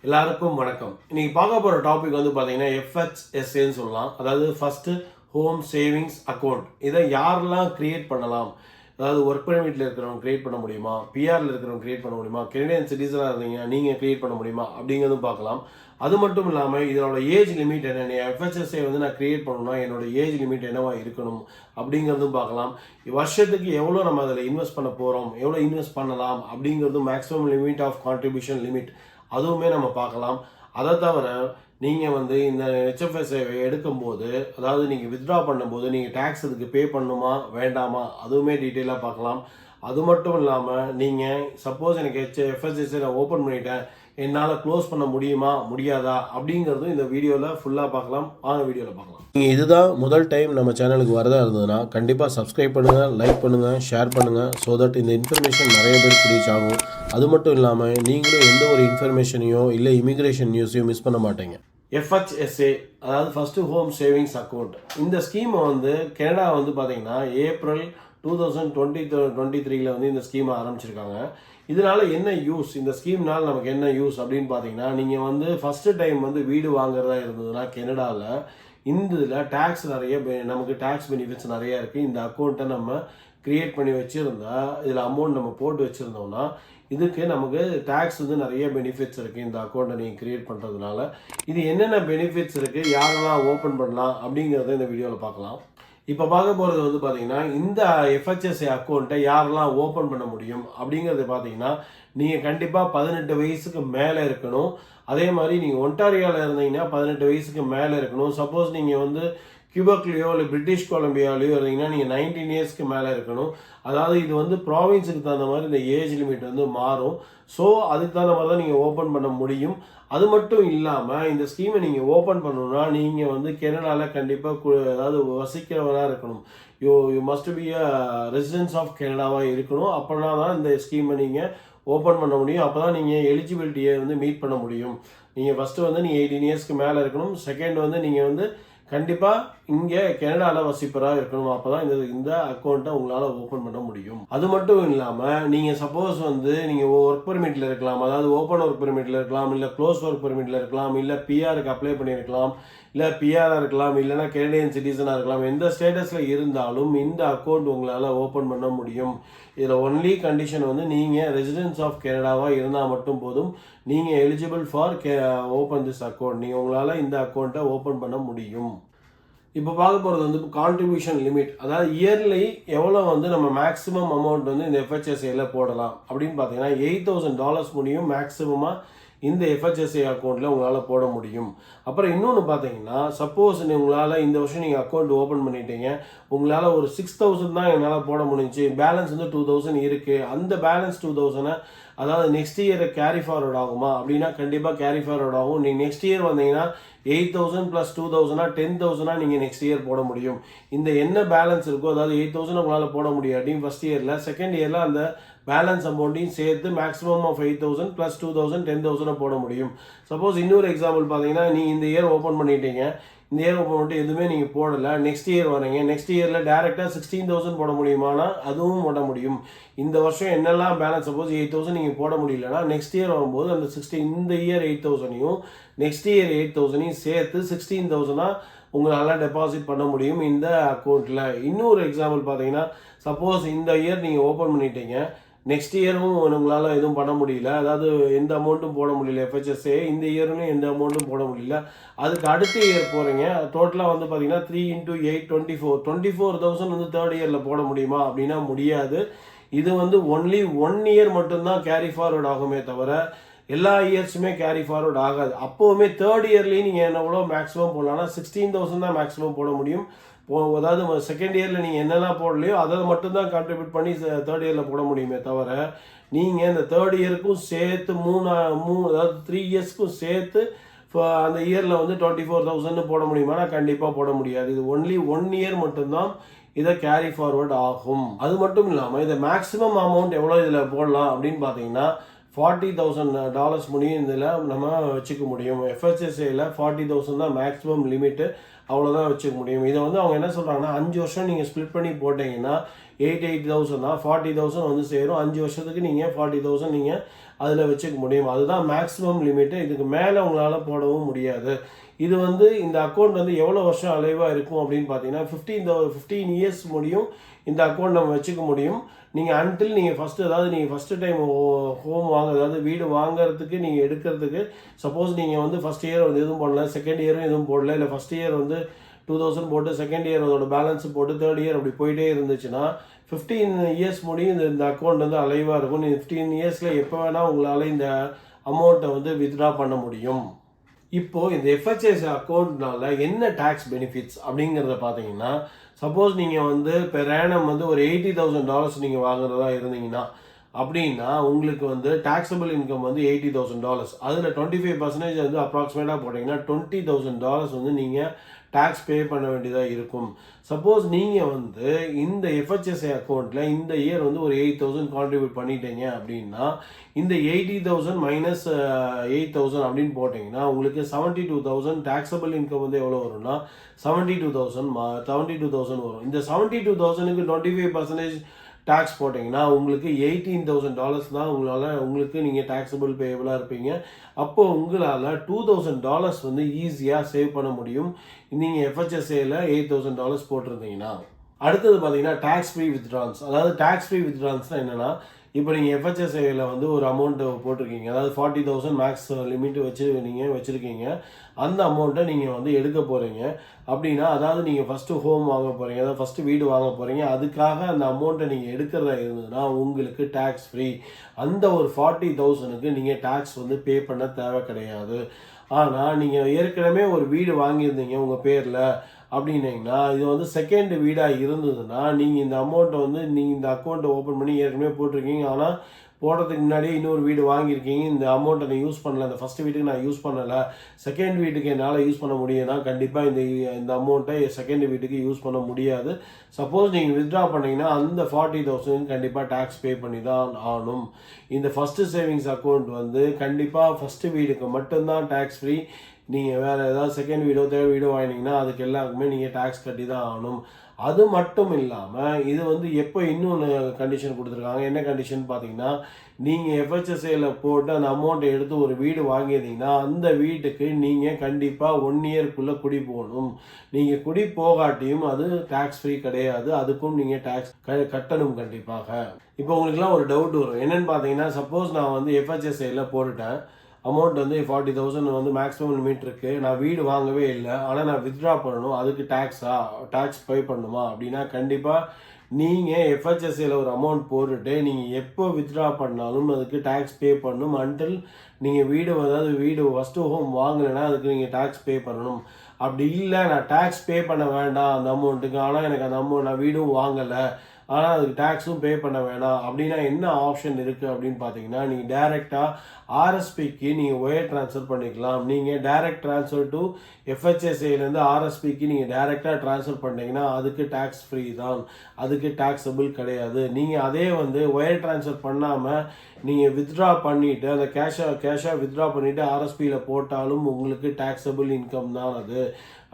எல்லாருக்கும் வணக்கம். இன்னைக்கு பார்க்க போகிற டாபிக் வந்து பார்த்தீங்கன்னா FHSAன்னு சொல்லலாம். அதாவது ஃபஸ்ட்டு ஹோம் சேவிங்ஸ் அக்கௌண்ட். இதை யாரெல்லாம் கிரியேட் பண்ணலாம்? அதாவது ஒர்க் பெர்மிட்டில் இருக்கிறவங்க கிரியேட் பண்ண முடியுமா? பிஆரில் இருக்கிறவங்க கிரியேட் பண்ண முடியுமா? கெனடியன் சிட்டிசனாக இருந்தீங்கன்னா நீங்கள் கிரியேட் பண்ண முடியுமா அப்படிங்கிறதும் பார்க்கலாம். அது மட்டும் இல்லாமல் இதனோட ஏஜ் லிமிட் என்ன, FHSA வந்து நான் கிரியேட் பண்ணணும்னா என்னோட ஏஜ் லிமிட் என்னவா இருக்கணும் அப்படிங்கிறதும் பார்க்கலாம். வருஷத்துக்கு எவ்வளோ நம்ம அதில் இன்வெஸ்ட் பண்ண போகிறோம், எவ்வளோ இன்வெஸ்ட் பண்ணலாம் அப்படிங்கிறதும் maximum limit of contribution limit அதுவுமே நம்ம பார்க்கலாம். அதை தவிர நீங்கள் வந்து இந்த HFSA எடுக்கும்போது, அதாவது நீங்கள் வித்ட்ரா பண்ணும்போது நீங்கள் டேக்ஸ் அதுக்கு பே பண்ணணுமா வேண்டாமா அதுவுமே டீட்டெயிலாக பார்க்கலாம். அது மட்டும் இல்லாமல் நீங்கள் சப்போஸ் எனக்கு FHSA நான் ஓப்பன் பண்ணிட்டேன், என்னால் க்ளோஸ் பண்ண முடியுமா முடியாதா அப்படிங்கிறதும் இந்த வீடியோவில் ஃபுல்லாக பார்க்கலாம். வாங்க வீடியோவில் பார்க்கலாம். நீங்கள் இதுதான் முதல் டைம் நம்ம சேனலுக்கு வரதா இருந்ததுன்னா கண்டிப்பாக சப்ஸ்கிரைப் பண்ணுங்கள், லைக் பண்ணுங்கள், ஷேர் பண்ணுங்கள். ஸோ தட் இந்த இன்ஃபர்மேஷன் நிறைய பேருக்கு ரீச் ஆகும். அது மட்டும் இல்லாமல் நீங்களும் எந்த ஒரு இன்ஃபர்மேஷனையோ இல்லை இமிக்ரேஷன் நியூஸையும் மிஸ் பண்ண மாட்டீங்க. FHSA அதாவது ஃபஸ்ட்டு ஹோம் சேவிங்ஸ் அக்கௌண்ட். இந்த ஸ்கீமை வந்து கனடா வந்து பார்த்தீங்கன்னா ஏப்ரல் 2023 வந்து இந்த ஸ்கீமை ஆரம்பிச்சிருக்காங்க. இதனால என்ன யூஸ், இந்த ஸ்கீம்னால நமக்கு என்ன யூஸ் அப்படின்னு பார்த்தீங்கன்னா, நீங்கள் வந்து ஃபஸ்ட்டு டைம் வந்து வீடு வாங்குறதா இருந்ததுன்னா கனடாவில் இந்த இதில் டேக்ஸ் நிறைய நமக்கு டேக்ஸ் பெனிஃபிட்ஸ் நிறையா இருக்குது. இந்த அக்கௌண்ட்டை நம்ம க்ரியேட் பண்ணி வச்சுருந்தா, இதில் அமௌண்ட் நம்ம போட்டு வச்சுருந்தோம்னா இதுக்கு நமக்கு டேக்ஸ் வந்து நிறைய பெனிஃபிட்ஸ் இருக்குது. இந்த அக்கௌண்ட்டை நீங்கள் க்ரியேட் பண்ணுறதுனால இது என்னென்ன பெனிஃபிட்ஸ் இருக்குது, யாரெல்லாம் ஓப்பன் பண்ணலாம் அப்படிங்கிறத இந்த வீடியோவில் பார்க்கலாம். இப்போ பார்க்க போகிறது வந்து பார்த்தீங்கன்னா, இந்த FHSA அக்கௌண்ட்டை யாரெல்லாம் ஓப்பன் பண்ண முடியும் அப்படிங்கிறது பார்த்தீங்கன்னா, நீங்கள் கண்டிப்பாக 18 வயசுக்கு மேலே இருக்கணும். அதே மாதிரி நீங்கள் ஒன்டாரியோவில் இருந்தீங்கன்னா 18 வயசுக்கு மேலே இருக்கணும். சப்போஸ் நீங்கள் வந்து கியூபக்லேயோ இல்லை பிரிட்டிஷ் கொலம்பியாலேயோ இருந்தீங்கன்னா நீங்கள் 19 இயர்ஸ்க்கு மேலே இருக்கணும். அதாவது இது வந்து ப்ராவின்ஸுக்கு தகுந்த மாதிரி இந்த ஏஜ் லிமிட் வந்து மாறும். ஸோ அதுக்கு தகுந்த மாதிரி தான் நீங்கள் ஓப்பன் பண்ண முடியும். அது மட்டும் இல்லாமல் இந்த ஸ்கீமை நீங்கள் ஓப்பன் பண்ணணும்னா நீங்கள் வந்து கனடாவில் கண்டிப்பாக அதாவது வசிக்கிறவராக இருக்கணும். You must be a residence of கனடாவாக இருக்கணும். அப்படின்னா தான் இந்த ஸ்கீமை நீங்கள் ஓப்பன் பண்ண முடியும். அப்போ தான் நீங்கள் எலிஜிபிலிட்டியை வந்து மீட் பண்ண முடியும். நீங்கள் ஃபஸ்ட்டு வந்து நீங்கள் 18 இயர்ஸ்க்கு மேலே இருக்கணும். செகண்ட் வந்து நீங்கள் வந்து கண்டிப்பாக இங்கே கனடாவில் வசிப்பராக இருக்கணும். அப்போ தான் இந்த அக்கௌண்ட்டை உங்களால் ஓப்பன் பண்ண முடியும். அது மட்டும் இல்லாமல் நீங்கள் சப்போஸ் வந்து நீங்கள் ஒர்க் பெர்மிட்டில் இருக்கலாம், அதாவது ஓப்பன் ஒர்க் பெர்மிட்டில் இருக்கலாம், இல்லை க்ளோஸ் ஒர்க் பெர்மிட்டில் இருக்கலாம், இல்லை பிஆருக்கு அப்ளை பண்ணியிருக்கலாம், இல்லை பிஆராக இருக்கலாம், இல்லைனா கெனடியன் சிட்டிசனாக இருக்கலாம். எந்த ஸ்டேட்டஸில் இருந்தாலும் இந்த அக்கௌண்ட் உங்களால் ஓப்பன் பண்ண முடியும். இதில் ஒன்லி கண்டிஷன் வந்து நீங்கள் ரெசிடென்ஸ் ஆஃப் கனடாவாக இருந்தால் மட்டும் போதும். நீங்கள் eligible for open this account. நீங்கள் உங்களால் இந்த அக்கௌண்ட்டை ஓப்பன் பண்ண முடியும். இப்போ பார்க்க போகிறது வந்து கான்ட்ரிபியூஷன் லிமிட், அதாவது இயர்லி எவ்வளோ வந்து நம்ம மேக்ஸிமம் அமௌண்ட் வந்து இந்த FHSAல போடலாம் அப்படின்னு பார்த்தீங்கன்னா $8,000 முடியும் மேக்ஸிமமாக இந்த FHSA அக்கௌண்ட்டில் உங்களால் போட முடியும். அப்புறம் இன்னொன்று பார்த்தீங்கன்னா, சப்போஸ் உங்களால் இந்த வருஷம் நீங்கள் அக்கௌண்ட் ஓப்பன் பண்ணிட்டீங்க, உங்களால் ஒரு 6,000 தான் என்னால் போட முடிஞ்சு, பேலன்ஸ் வந்து 2,000 இருக்குது. அந்த பேலன்ஸ் 2,000 அதாவது நெக்ஸ்ட் இயர் கேரி ஃபார்வர்ட் ஆகுமா அப்படின்னா கண்டிப்பாக கேரி ஃபார்வர்ட் ஆகும். நீங்கள் நெக்ஸ்ட் இயர் வந்தீங்கன்னா 8,000 + 2,000 10,000 நீங்கள் நெக்ஸ்ட் இயர் போட முடியும். இந்த என்ன பேலன்ஸ் இருக்கோ, அதாவது 8,000 உங்களால் போட முடியாட்டியும் ஃபஸ்ட் இயரில், செகண்ட் இயரில் அந்த பேலன்ஸ் அமௌண்ட்டையும் சேர்த்து மேக்ஸிமம் ஆஃப் 8,000 + 2,000 10,000 போட முடியும். சப்போஸ் இன்னொரு எக்ஸாம்பிள் பார்த்தீங்கன்னா, நீங்கள் இந்த இயர் ஓப்பன் பண்ணிட்டீங்க, இந்த இயர் ஓப்பன் பண்ணிட்டு எதுவுமே நீங்கள் போடலை, நெக்ஸ்ட் இயர் வரீங்க, நெக்ஸ்ட் இயரில் டேரெக்டாக 16,000 போட முடியுமானா அதுவும் போட முடியும். இந்த வருஷம் என்னெல்லாம் பேலன்ஸ், சப்போஸ் 8,000 நீங்கள் போட முடியலன்னா நெக்ஸ்ட் இயர் வரும்போது அந்த இந்த இயர் 8,000ஐயும் நெக்ஸ்ட் இயர் 8,000ஐயும் சேர்த்து 16,000 உங்களால் டெபாசிட் பண்ண முடியும் இந்த அக்கௌண்ட்டில். இன்னொரு எக்ஸாம்பிள் பார்த்தீங்கன்னா, சப்போஸ் இந்த இயர் நீங்கள் ஓப்பன் பண்ணிட்டீங்க, நெக்ஸ்ட் இயரும் உங்களால் எதுவும் பண்ண முடியல, அதாவது எந்த அமௌண்ட்டும் போட முடியல FHSA, இந்த இயர்லையும் எந்த அமௌண்ட்டும் போட முடியல, அதுக்கு அடுத்த இயர் போகிறீங்க, டோட்டலாக வந்து பார்த்தீங்கன்னா 3 × 8 24,000 வந்து தேர்ட் இயரில் போட முடியுமா அப்படின்னா முடியாது. இது வந்து ஒன்லி 1 இயர் மட்டும்தான் கேரி ஃபார்வர்ட் ஆகுமே தவிர எல்லா இயர்ஸுமே கேரி ஃபார்வர்ட் ஆகாது. அப்போவுமே தேர்ட் இயர்லேயும் நீங்கள் எவ்வளோ மேக்ஸிமம் போடலாம்னா 16,000 தான் மேக்ஸிமம் போட முடியும். அதாவது செகண்ட் இயரில் நீங்கள் என்னெல்லாம் போடலையோ அதை மட்டும்தான் கான்ட்ரிபியூட் பண்ணி தேர்ட் இயரில் போட முடியுமே தவிர, நீங்கள் இந்த தேர்ட் இயருக்கும் சேர்த்து அதாவது 3 இயர்ஸ்க்கும் சேர்த்து அந்த இயரில் வந்து 24,000 போட முடியுமானா கண்டிப்பாக போட முடியாது. இது ஒன்லி 1 இயர் மட்டும்தான் இதை கேரி ஃபார்வர்ட் ஆகும். அது மட்டும் இல்லாமல் இதை மேக்ஸிமம் அமௌண்ட் எவ்வளோ இதில் போடலாம் அப்படின்னு பார்த்தீங்கன்னா $40,000 முடியும் இதில் நம்ம வச்சுக்க முடியும். FHSAல 40,000 தான் மேக்ஸிமம் லிமிட்டு, அவ்வளோதான் வச்சுக்க முடியும். இதை வந்து அவங்க என்ன சொல்கிறாங்கன்னா, 5 வருஷம் நீங்கள் ஸ்ப்ளிட் பண்ணி போட்டிங்கன்னா 8,000 தான், 40,000 வந்து சேரும். 5 வருஷத்துக்கு நீங்கள் 40,000 நீங்கள் அதில் வச்சுக்க முடியும். அதுதான் மேக்ஸிமம் லிமிட்டு. இதுக்கு மேலே உங்களால் போடவும் முடியாது. இது வந்து இந்த அக்கௌண்ட் வந்து எவ்வளோ வருஷம் அலைவாக இருக்கும் அப்படின்னு பார்த்தீங்கன்னா 15 இயர்ஸ் முடியும் இந்த அக்கௌண்ட் நம்ம வச்சுக்க முடியும். நீங்கள் அன்டில் நீங்கள் ஃபஸ்ட்டு டைம் ஹோம் அதாவது வீடு வாங்குறதுக்கு நீங்கள் எடுக்கிறதுக்கு சப்போஸ் நீங்கள் வந்து ஃபஸ்ட் இயர் வந்து எதுவும் போடல, செகண்ட் இயரும் எதுவும் போடல, இல்லை ஃபஸ்ட் இயர் வந்து 2000 போட்டு செகண்ட் இயர் அதோட பேலன்ஸ் போட்டு தேர்ட் இயர் அப்படி போயிட்டே இருந்துச்சுன்னா 15 இயர்ஸ் முடியும் இந்த அக்கௌண்ட் வந்து அலைவாக இருக்கும். நீங்கள் 15 இயர்ஸில் எப்போ வேணால் உங்களால் இந்த அமௌண்ட்டை வந்து வித்ட்ரா பண்ண முடியும். இப்போது இந்த எஃப்ஹெச்எஸ் அக்கௌண்ட்னால என்ன டேக்ஸ் பெனிஃபிட்ஸ் அப்படிங்கிறத பார்த்தீங்கன்னா, சப்போஸ் நீங்கள் வந்து பெர் ஆனம் வந்து ஒரு $80,000 நீங்கள் வாங்குறதா இருந்தீங்கன்னா அப்படின்னா உங்களுக்கு வந்து டாக்ஸபிள் இன்கம் வந்து $80,000. அதில் 25% வந்து அப்ராக்சிமேட்டாக போட்டிங்கன்னா $20,000 வந்து நீங்கள் டேக்ஸ் பே பண்ண வேண்டியதாக இருக்கும். சப்போஸ் நீங்கள் வந்து இந்த எஃப்ஹெச்எஸ்ஏ அக்கௌண்ட்டில் இந்த இயர் வந்து ஒரு 8,000 கான்ட்ரிபியூட் பண்ணிட்டீங்க அப்படின்னா இந்த 80,000 மைனஸ் 8,000 அப்படின்னு போட்டிங்கன்னா உங்களுக்கு 72,000 டாக்ஸபிள் இன்கம் வந்து எவ்வளோ வரும்னா 72,000 வரும். இந்த 72,000க்கு 25% டேக்ஸ் போட்டிங்கன்னா உங்களுக்கு $18,000 தான் உங்களுக்கு நீங்கள் டேக்ஸபிள் பேயபிளாக இருப்பீங்க. அப்போது உங்களால் $2,000 வந்து ஈஸியாக சேவ் பண்ண முடியும் நீங்கள் எஃப்ஹெச்எஸ்ஏல $8,000 போட்டிருந்தீங்கன்னா. அடுத்தது பார்த்தீங்கன்னா டேக்ஸ் ஃப்ரீ வித்ட்ரான்ஸ். அதாவது டேக்ஸ் ஃப்ரீ வித்ட்ரான்ஸ்னால் என்னென்னா, இப்போ நீங்கள் எஃப்ஹெச்எஸ்ஏல வந்து ஒரு அமௌண்ட்டு போட்டிருக்கீங்க, அதாவது 40,000 மேக்ஸ் லிமிட் நீங்கள் வச்சுருக்கீங்க. அந்த அமௌண்ட்டை நீங்கள் வந்து எடுக்க போகிறீங்க அப்படின்னா, அதாவது நீங்கள் ஃபஸ்ட்டு ஹோம் வாங்க போகிறீங்க, அதாவது ஃபஸ்ட்டு வீடு வாங்க போகிறீங்க, அதுக்காக அந்த அமௌண்ட்டை நீங்கள் எடுக்கிறதா இருந்ததுன்னா உங்களுக்கு டேக்ஸ் ஃப்ரீ. அந்த ஒரு 40,000க்கு நீங்கள் டேக்ஸ் வந்து பே பண்ண தேவை கிடையாது. ஆனால் நீங்கள் ஏற்கனவே ஒரு வீடு வாங்கியிருந்தீங்க உங்கள் பேரில் அப்படின்னீங்கன்னா, இது வந்து செகண்ட் வீடாக இருந்ததுன்னா நீங்கள் இந்த அமௌண்ட்டை வந்து நீங்கள் இந்த அக்கௌண்ட்டை ஓப்பன் பண்ணி ஏற்கனவே போட்டிருக்கீங்க. ஆனால் போடுறதுக்கு முன்னாடியே இன்னொரு வீடு வாங்கியிருக்கீங்க, இந்த அமௌண்ட்டை நான் யூஸ் பண்ணல, இந்த ஃபஸ்ட்டு வீட்டுக்கு நான் யூஸ் பண்ணலை, செகண்ட் வீட்டுக்கு என்னால் யூஸ் பண்ண முடியும்னா கண்டிப்பாக இந்த அமௌண்ட்டை செகண்ட் வீட்டுக்கு யூஸ் பண்ண முடியாது. சப்போஸ் நீங்கள் வித்ட்ரா பண்ணிங்கன்னா அந்த 40,000 கண்டிப்பாக டேக்ஸ் பே பண்ணி தான் ஆகணும். இந்த ஃபஸ்ட்டு சேவிங்ஸ் அக்கௌண்ட் வந்து கண்டிப்பாக ஃபஸ்ட்டு வீடுக்கு மட்டும்தான் டேக்ஸ் ஃப்ரீ. நீங்கள் வேறு ஏதாவது செகண்ட் வீடோ தேர்ட் வீடோ வாங்கினீங்கன்னா அதுக்கு எல்லாருக்குமே நீங்கள் டேக்ஸ் கட்டி தான் ஆகணும். அது மட்டும் இல்லாமல் இது வந்து எப்போ இன்னொன்று கண்டிஷன் கொடுத்துருக்காங்க. என்ன கண்டிஷன் பார்த்தீங்கன்னா, நீங்கள் எஃப்ஹெச்எஸ்ஏல போட்டு அந்த அமௌண்ட்டை எடுத்து ஒரு வீடு வாங்கியிருந்தீங்கன்னா அந்த வீட்டுக்கு நீங்கள் கண்டிப்பாக 1 இயர்க்குள்ளே குடி போகணும். நீங்கள் குடி போகாட்டியும் அது டேக்ஸ் ஃப்ரீ கிடையாது. அதுக்கும் நீங்கள் டேக்ஸ் கட்டணும் கண்டிப்பாக. இப்போ உங்களுக்குலாம் ஒரு டவுட் வரும். என்னென்னு பார்த்தீங்கன்னா, சப்போஸ் நான் வந்து எஃப்ஹெச்எஸ்ஏல போட்டுட்டேன், அமௌண்ட் வந்து 40,000 வந்து மேக்ஸிமம் லிமிட் இருக்குது, நான் வீடு வாங்கவே இல்லை, ஆனால் நான் வித்ட்ரா பண்ணணும், அதுக்கு டேக்ஸ் பே பண்ணணுமா அப்படின்னா கண்டிப்பாக நீங்கள் எஃப்ஹெச்எஸ்ஏல ஒரு அமௌண்ட் போட்டுட்டு நீங்கள் எப்போ வித்ட்ரா பண்ணாலும் அதுக்கு டேக்ஸ் பே பண்ணணும். அன்டில் நீங்கள் வீடு ஃபஸ்ட்டு ஹோம் வாங்கலைன்னா அதுக்கு நீங்கள் டேக்ஸ் பே பண்ணணும். அப்படி இல்லை நான் டேக்ஸ் பே பண்ண வேண்டாம் அந்த அமௌண்ட்டுக்கு, ஆனால் எனக்கு அந்த அமௌண்ட் நான் வீடும் வாங்கலை, ஆனால் அதுக்கு டேக்ஸும் பே பண்ண வேணாம் அப்படின்னா என்ன ஆப்ஷன் இருக்குது அப்படின்னு பார்த்தீங்கன்னா, நீங்கள் டைரெக்டாக ஆர்எஸ்பிக்கு நீங்கள் ஒயர் ட்ரான்ஸ்ஃபர் பண்ணிக்கலாம். நீங்கள் டைரக்ட் ட்ரான்ஸ்ஃபர் டு எஃப்ஹெச்எஸ்ஏலேருந்து ஆர்எஸ்பிக்கு நீங்கள் டைரெக்டாக ட்ரான்ஸ்ஃபர் பண்ணிங்கன்னா அதுக்கு டேக்ஸ் ஃப்ரீ தான், அதுக்கு டேக்ஸபிள் கிடையாது. நீங்கள் அதே வந்து ஒயர் ட்ரான்ஸ்ஃபர் பண்ணாமல் நீங்கள் வித்ட்ரா பண்ணிவிட்டு அந்த கேஷாக வித்ட்ரா பண்ணிவிட்டு ஆர்எஸ்பியில் போட்டாலும் உங்களுக்கு டேக்ஸபிள் இன்கம் தான் அது.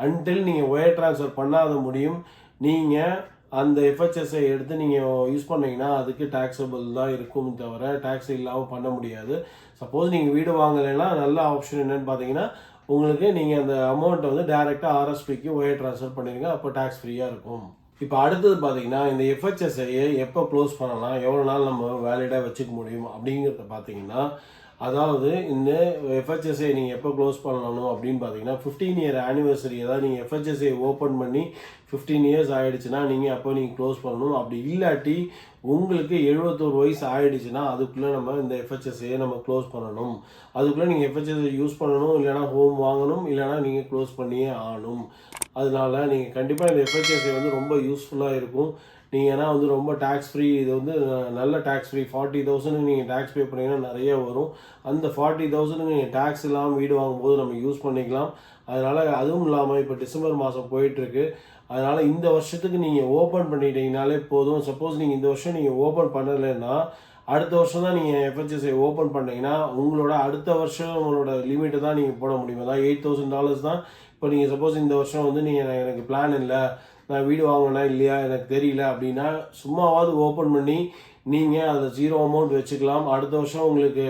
அன்டில் நீங்கள் ஒயர் ட்ரான்ஸ்ஃபர் பண்ணாத முடியும் நீங்கள் அந்த எஃப்ஹெச்எஸ்ஐ எடுத்து நீங்கள் யூஸ் பண்ணிங்கன்னா அதுக்கு டேக்ஸபிள் தான் இருக்கும் தவிர டேக்ஸ் இல்லாமல் பண்ண முடியாது. சப்போஸ் நீங்கள் வீடு வாங்கலைன்னா நல்ல ஆப்ஷன் என்னென்னு பார்த்தீங்கன்னா, உங்களுக்கு நீங்கள் அந்த அமௌண்ட்டை வந்து டைரெக்டாக ஆர்எஸ்பிக்கு ஒயர் ட்ரான்ஸ்ஃபர் பண்ணிடுங்க, அப்போ டேக்ஸ் ஃப்ரீயாக இருக்கும். இப்போ அடுத்தது பார்த்தீங்கன்னா, இந்த எஃப்ஹெச்எஸ்ஐயை எப்போ க்ளோஸ் பண்ணலாம், எவ்வளோ நாள் நம்ம வேலிடாக வச்சுக்க முடியும் அப்படிங்கிறத பார்த்தீங்கன்னா, அதாவது இந்த எஃப்ஹெச்எஸ்ஐ நீங்கள் எப்போ க்ளோஸ் பண்ணணும் அப்படின்னு பார்த்தீங்கன்னா 15 இயர் ஆனிவர்சரி, அதாவது நீங்கள் எஃப்ஹெச்எஸ்ஐ ஓப்பன் பண்ணி 15 இயர்ஸ் ஆகிடுச்சுன்னா அப்போ நீங்கள் க்ளோஸ் பண்ணணும். அப்படி இல்லாட்டி உங்களுக்கு 71 வயசு ஆகிடுச்சுன்னா அதுக்குள்ளே நம்ம இந்த எஃப்ஹெச்எஸ்ஐயை நம்ம க்ளோஸ் பண்ணணும். அதுக்குள்ளே நீங்கள் எஃப்ஹெச்எஸ்ஐ யூஸ் பண்ணணும், இல்லைனா ஹோம் வாங்கணும், இல்லைனா நீங்கள் க்ளோஸ் பண்ணியே ஆகணும். அதனால நீங்கள் கண்டிப்பாக இந்த எஃப்ஹெச்எஸ்ஐ வந்து ரொம்ப யூஸ்ஃபுல்லாக இருக்கும். நீங்கள் ஏன்னா வந்து ரொம்ப டேக்ஸ் ஃப்ரீ, இது வந்து நல்ல டேக்ஸ் ஃப்ரீ. 40,000 நீங்கள் டேக்ஸ் பே பண்ணிங்கன்னா நிறைய வரும். அந்த 40,000 நீங்கள் டேக்ஸ் இல்லாமல் வீடு வாங்கும்போது நம்ம யூஸ் பண்ணிக்கலாம். அதனால் அதுவும் இல்லாமல் இப்போ டிசம்பர் மாதம் போயிட்டுருக்கு, அதனால் இந்த வருஷத்துக்கு நீங்கள் ஓப்பன் பண்ணிட்டீங்கனாலே போதும். சப்போஸ் நீங்கள் இந்த வருஷம் நீங்கள் ஓப்பன் பண்ணலைன்னா அடுத்த வருஷம் தான் நீங்கள் எஃப்ஹெச்எஸ்ஐ ஓப்பன் பண்ணிங்கன்னா உங்களோட அடுத்த வருஷம் உங்களோட லிமிட்டை தான் நீங்கள் போட முடியும். அதான் $8,000 தான். இப்போ நீங்கள் சப்போஸ் இந்த வருஷம் வந்து எனக்கு பிளான் இல்லை, நான் வீடு வாங்கினா இல்லையா எனக்கு தெரியல அப்படின்னா சும்மாவாவது ஓப்பன் பண்ணி நீங்கள் அதில் 0 அமௌண்ட் வச்சுக்கலாம். அடுத்த வருஷம் உங்களுக்கு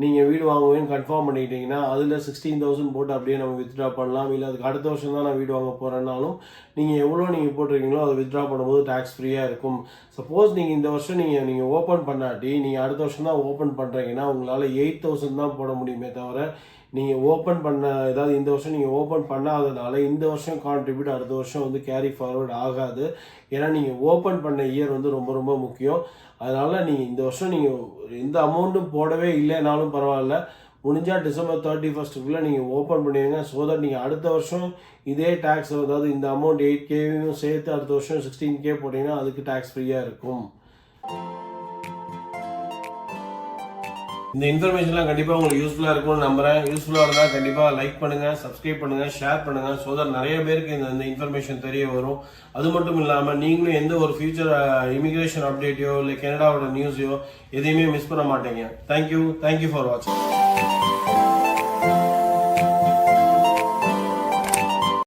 நீங்கள் வீடு வாங்குவேன்னு கன்ஃபார்ம் பண்ணிக்கிட்டீங்கன்னா அதில் 16,000 போட்டு அப்படியே நம்ம வித்ட்ரா பண்ணலாம். இல்லை அதுக்கு அடுத்த வருஷம் தான் நான் வீடு வாங்க போகிறேன்னாலும் நீங்கள் எவ்வளோ நீங்கள் போட்டிருக்கீங்களோ அதை வித்ட்ரா பண்ணும்போது டேக்ஸ் ஃப்ரீயாக இருக்கும். சப்போஸ் நீங்கள் இந்த வருஷம் நீங்கள் ஓப்பன் பண்ணாட்டி நீங்கள் அடுத்த வருஷம் தான் ஓப்பன் பண்ணுறீங்கன்னா உங்களால் 8,000 தான் போட முடியுமே தவிர நீங்கள் ஓப்பன் பண்ண ஏதாவது இந்த வருஷம் நீங்கள் ஓப்பன் பண்ணாதனால இந்த வருஷம் கான்ட்ரிபியூட் அடுத்த வருஷம் வந்து கேரி ஃபார்வர்ட் ஆகாது. ஏன்னா நீங்கள் ஓப்பன் பண்ண இயர் வந்து ரொம்ப ரொம்ப முக்கியம். அதனால் நீங்கள் இந்த வருஷம் நீங்கள் எந்த அமௌண்ட்டும் போடவே இல்லைனாலும் பரவாயில்ல, முடிஞ்சால் December 31 நீங்கள் ஓப்பன் பண்ணிடுங்க. ஸோ தட் நீங்கள் அடுத்த வருஷம் இதே டேக்ஸ் அதாவது இந்த அமௌண்ட் 8K சேர்த்து அடுத்த வருஷம் 16K போட்டிங்கன்னா அதுக்கு டேக்ஸ் ஃப்ரீயாக இருக்கும். இந்த இன்ஃபர்மேஷன்லாம் கண்டிப்பாக உங்களுக்கு யூஸ்ஃபுல்லாக இருக்கும்னு நம்புகிறேன். யூஸ்ஃபுல்லாக இருந்தால் கண்டிப்பாக லைக் பண்ணுங்கள், சப்ஸ்கிரைப் பண்ணுங்கள், ஷேர் பண்ணுங்கள். ஸோ தட் நிறைய பேருக்கு இந்த இன்ஃபர்மேஷன் தெரிய வரும். அது மட்டும் இல்லாமல் நீங்களும் எந்த ஒரு ஃபியூச்சர் இமிகிரேஷன் அப்டேட்டையோ இல்லை கனடாவோட நியூஸையோ எதையுமே மிஸ் பண்ண மாட்டீங்க. தேங்க்யூ ஃபார் வாட்சிங்.